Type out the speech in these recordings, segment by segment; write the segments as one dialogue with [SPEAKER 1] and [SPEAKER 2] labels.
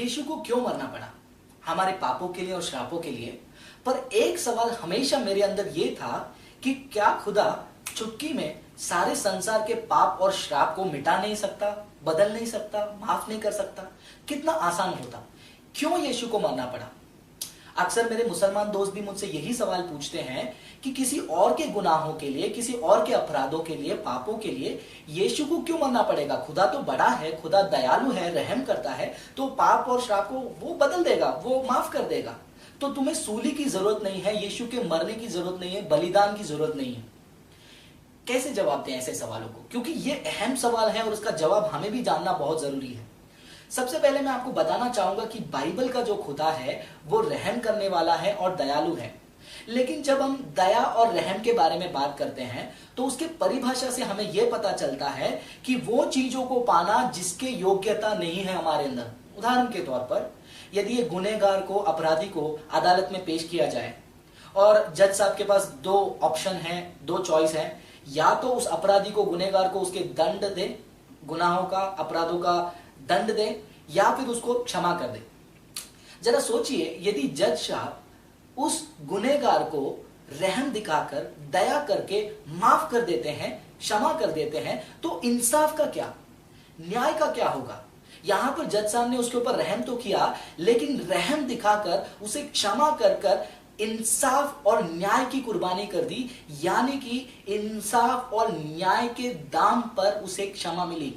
[SPEAKER 1] यीशु को क्यों मरना पड़ा? हमारे पापों के लिए और श्रापों के लिए। पर एक सवाल हमेशा मेरे अंदर ये था कि क्या खुदा चुटकी में सारे संसार के पाप और श्राप को मिटा नहीं सकता, बदल नहीं सकता, माफ नहीं कर सकता? कितना आसान होता। क्यों यीशु को मरना पड़ा? अक्सर मेरे मुसलमान दोस्त भी मुझसे यही सवाल पूछते हैं कि किसी और के गुनाहों के लिए, किसी और के अपराधों के लिए, पापों के लिए यीशु को क्यों मरना पड़ेगा? खुदा तो बड़ा है, खुदा दयालु है, रहम करता है, तो पाप और श्राप को वो बदल देगा, वो माफ कर देगा। तो तुम्हें सूली की जरूरत नहीं है, यीशु के मरने की जरूरत नहीं है, बलिदान की जरूरत नहीं है। कैसे जवाब दें ऐसे सवालों को? क्योंकि ये अहम सवाल है और उसका जवाब हमें भी जानना बहुत जरूरी है। सबसे पहले मैं आपको बताना चाहूंगा कि बाइबल का जो खुदा है वो रहम करने वाला है और दयालु है। लेकिन जब हम दया और रहम के बारे में बात करते हैं तो उसके परिभाषा से हमें यह पता चलता है कि वो चीजों को पाना जिसके योग्यता नहीं है हमारे अंदर। उदाहरण के तौर पर यदि ये गुनहगार को, अपराधी को अदालत में पेश किया जाए और जज साहब के पास दो ऑप्शन है, दो चॉइस है, या तो उस अपराधी को, गुनहगार को उसके दंड दे, गुनाहों का, अपराधों का दंड दे, या फिर उसको क्षमा कर दे। जरा सोचिए, यदि जज साहब उस गुनहगार को रहम दिखाकर, दया करके माफ कर देते हैं, क्षमा कर देते हैं, तो इंसाफ का क्या, न्याय का क्या होगा? यहां पर जज साहब ने उसके ऊपर रहम तो किया, लेकिन रहम दिखाकर, उसे क्षमा कर कर इंसाफ और न्याय की कुर्बानी कर दी, यानी कि इंसाफ और न्याय के दाम पर उसे क्षमा मिली।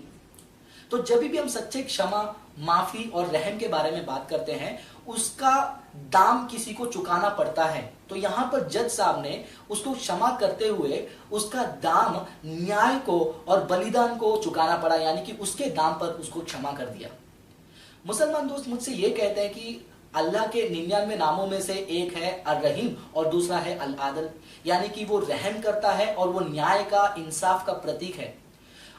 [SPEAKER 1] तो जब भी हम सच्चे क्षमा, माफी और रहम के बारे में बात करते हैं, उसका दाम किसी को चुकाना पड़ता है। तो यहां पर जज साहब ने उसको क्षमा करते हुए उसका दाम, न्याय को और बलिदान को चुकाना पड़ा, यानी कि उसके दाम पर उसको क्षमा कर दिया। मुसलमान दोस्त मुझसे ये कहते हैं कि अल्लाह के 99 नामों में से एक है अर्रहीम और दूसरा है अल आदल, यानी कि वो रहम करता है और वो न्याय का, इंसाफ का प्रतीक है।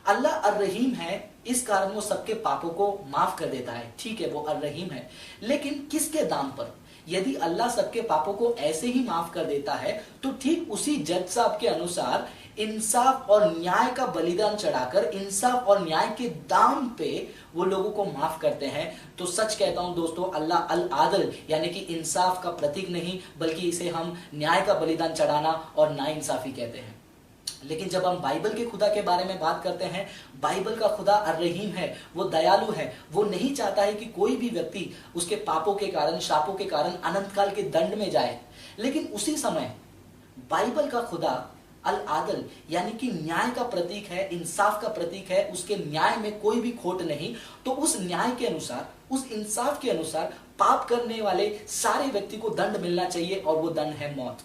[SPEAKER 1] अल्लाह अर्रहीम है, इस कारण वो सबके पापों को माफ कर देता है। ठीक है, वो अर्रहीम है, लेकिन किसके दाम पर? यदि अल्लाह सबके पापों को ऐसे ही माफ कर देता है तो ठीक उसी जज साहब के अनुसार इंसाफ और न्याय का बलिदान चढ़ाकर, इंसाफ और न्याय के दाम पे वो लोगों को माफ करते हैं। तो सच कहता हूं दोस्तों, अल्लाह अल आदल यानी कि इंसाफ का प्रतीक नहीं, बल्कि इसे हम न्याय का बलिदान चढ़ाना और नाइंसाफी कहते हैं। लेकिन जब हम बाइबल के खुदा के बारे में बात करते हैं, बाइबल का खुदा अर्रहीम है, वो दयालु है। वो नहीं चाहता है कि कोई भी व्यक्ति उसके पापों के कारण, शापों के कारण अनंत काल के दंड में जाए। लेकिन उसी समय बाइबल का खुदा अल आदल यानी कि न्याय का प्रतीक है, इंसाफ का प्रतीक है। उसके न्याय में कोई भी खोट नहीं। तो उस न्याय के अनुसार, उस इंसाफ के अनुसार पाप करने वाले सारे व्यक्ति को दंड मिलना चाहिए, और वो दंड है मौत।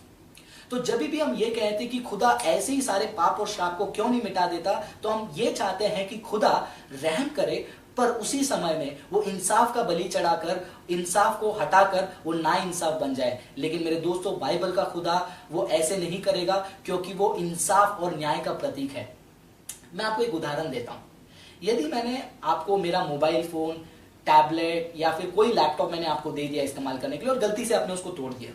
[SPEAKER 1] तो जब भी हम ये कहते हैं कि खुदा ऐसे ही सारे पाप और श्राप को क्यों नहीं मिटा देता, तो हम ये चाहते हैं कि खुदा रहम करे, पर उसी समय में वो इंसाफ का बलि चढ़ाकर, इंसाफ को हटाकर वो नाइंसाफ बन जाए। लेकिन मेरे दोस्तों, बाइबल का खुदा वो ऐसे नहीं करेगा, क्योंकि वो इंसाफ और न्याय का प्रतीक है। मैं आपको एक उदाहरण देता हूं। यदि मैंने आपको मेरा मोबाइल फोन, टैबलेट या फिर कोई लैपटॉप मैंने आपको दे दिया इस्तेमाल करने के लिए, और गलती से आपने उसको तोड़ दिया,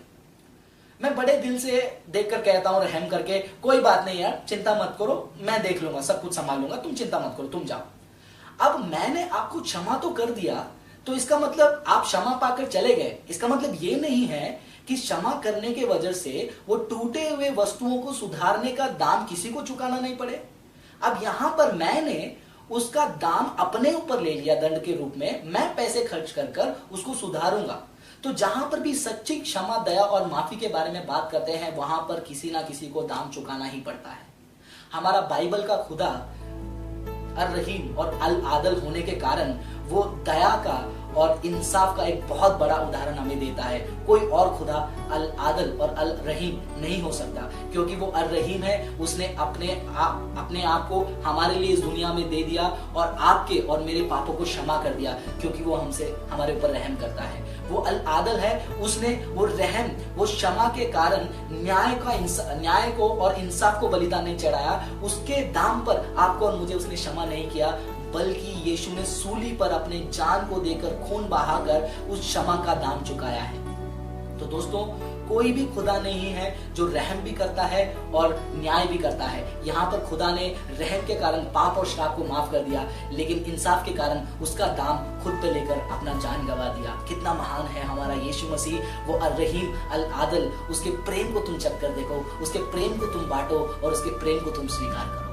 [SPEAKER 1] मैं बड़े दिल से देखकर कहता हूं, रहम करके, कोई बात नहीं यार, चिंता मत करो, मैं देख लूंगा, सब कुछ संभाल लूंगा, तुम चिंता मत करो, तुम जाओ। अब मैंने आपको क्षमा तो कर दिया, तो इसका मतलब आप क्षमा पाकर चले गए। इसका मतलब ये नहीं है कि क्षमा करने के वजह से वो टूटे हुए वस्तुओं को सुधारने का दाम किसी को चुकाना नहीं पड़े। अब यहां पर मैंने उसका दाम अपने ऊपर ले लिया दंड के रूप में, मैं पैसे खर्च कर कर उसको सुधारूंगा। तो जहां पर भी सच्ची क्षमा, दया और माफी के बारे में बात करते हैं, वहां पर किसी ना किसी को दाम चुकाना ही पड़ता है। हमारा बाइबल का खुदा अर्रहीम और अल आदल होने के कारण वो दया का और इंसाफ का एक बहुत बड़ा उदाहरण हमें देता है। कोई और खुदा अल आदल और अल रहीम नहीं हो सकता, क्योंकि वो अल रहीम है। उसने अपने आप को हमारे लिए इस दुनिया में दे दिया और आपके और मेरे पापों को क्षमा कर दिया, क्योंकि वो हमसे, हमारे ऊपर रहम करता है। वो अल आदल है, उसने वो रहम, वो क्षमा के कारण न्याय को और इंसाफ को बलिदान नहीं चढ़ाया। उसके दाम पर आपको और मुझे उसने क्षमा नहीं किया, बल्कि यीशु ने सूली पर अपने जान को देकर, खून बहाकर उस क्षमा का दाम चुकाया है। तो दोस्तों, कोई भी खुदा नहीं है जो रहम भी करता है और न्याय भी करता है। यहाँ पर खुदा ने रहम के कारण पाप और श्राप को माफ कर दिया, लेकिन इंसाफ के कारण उसका दाम खुद पे लेकर अपना जान गंवा दिया। कितना महान है हमारा यीशु मसीह, वो अल रहीम अल आदल। उसके प्रेम को तुम चख कर देखो, उसके प्रेम को तुम बांटो और उसके प्रेम को तुम स्वीकार करो।